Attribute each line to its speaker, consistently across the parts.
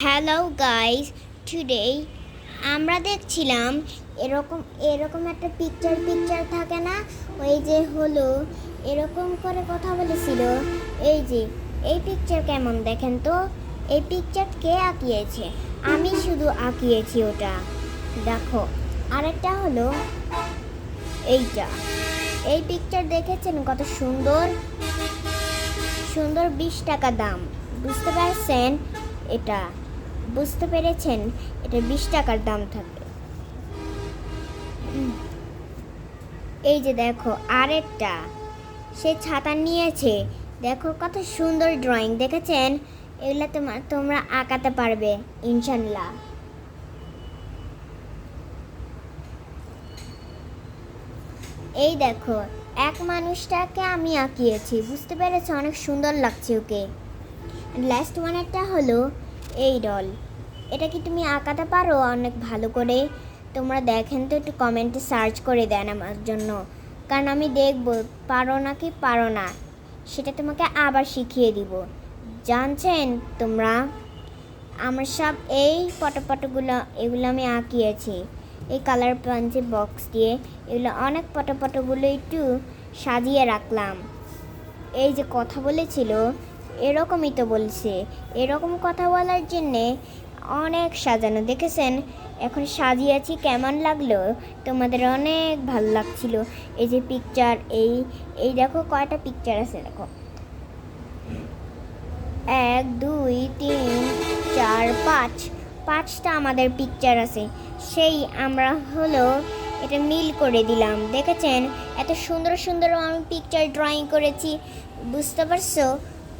Speaker 1: Hello guys, today আমরা দেখছিলাম এরকম এরকম একটা পিকচার থাকে না, ওই যে হলো এরকম করে কথা বলেছিল। এই যে এই পিকচার কেমন দেখেন তো, এই পিকচার কে আঁকিয়েছে? আমি শুধু আঁকিয়েছি ওটা। দেখো, আরেকটা হলো এইটা। এই পিকচার দেখেছেন কত সুন্দর সুন্দর, 20 টাকা দাম। বুঝতে পারছেন? এটা বুঝতে পেরেছেন? এটা 20 টাকার দাম থাকে। এই যে দেখো আরেকটা, সে ছাতা নিয়েছে। দেখো কত সুন্দর ড্রয়িং, দেখেছেন? এগুলা তোমরা আঁকাতে পারবে ইনশাল্লাহ। এই দেখো, এক মানুষটাকে আমি আঁকিয়েছি, বুঝতে পেরেছো? অনেক সুন্দর লাগছে ওকে। লাস্ট ওয়ানেরটা হলো এই ডল। এটা কি তুমি আঁকাতে পারো অনেক ভালো করে? তোমরা দেখেন তো, একটু কমেন্টে সার্চ করে দেন আমার জন্য, কারণ আমি দেখবো পারো নাকি পারো না, সেটা তোমাকে আবার শিখিয়ে দিব। জানছেন তোমরা, আমার সব এই পটগুলো এগুলো আমি আঁকিয়েছি এই কালার পাঞ্চি বক্স দিয়ে। এগুলো অনেক পটগুলো একটু সাজিয়ে রাখলাম। এই যে কথা বলেছিল, এরকমই তো বলছে। এরকম কথা বলার জন্যে অনেক সাজানো, দেখেছেন? এখন সাজিয়েছি, কেমন লাগলো? তোমাদের অনেক ভালো লাগছিল। এই যে পিকচার, এই এই দেখো কয়টা পিকচার আছে, দেখো 1 2 3 4 5, 5টা আমাদের পিকচার আছে। সেই আমরা হলো এটা মিল করে দিলাম, দেখেছেন? এত সুন্দর সুন্দর আমি পিকচার ড্রয়িং করেছি। বুঝতে পারছো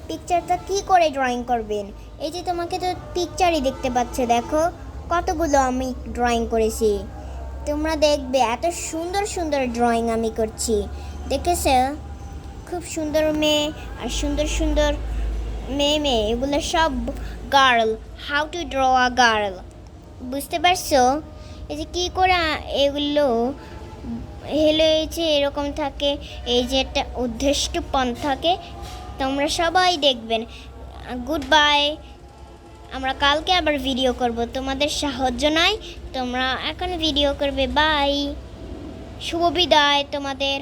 Speaker 1: পিকচারটা কি করে ড্রয়িং করবেন? এই যে তোমাকে তো পিকচারই দেখতে পাচ্ছ, দেখো কতগুলো আমি ড্রয়িং করেছি। তোমরা দেখবে এত সুন্দর সুন্দর ড্রয়িং আমি করছি, দেখেছো? খুব সুন্দর মেয়ে আর সুন্দর সুন্দর মেয়ে এগুলো সব girl. How to draw a girl, বুঝতে পারছো? এই যে কী করে এগুলো হেলেছে এরকম থাকে, এই যে একটা উদ্দেশ্য পণ থাকে। তোমরা সবাই দেখবেন। Good bye. আমরা কালকে আবার ভিডিও করব, তোমাদের সাহায্য নয়, তোমরা এখন ভিডিও করবে। বাই, শুভ বিদায় তোমাদের।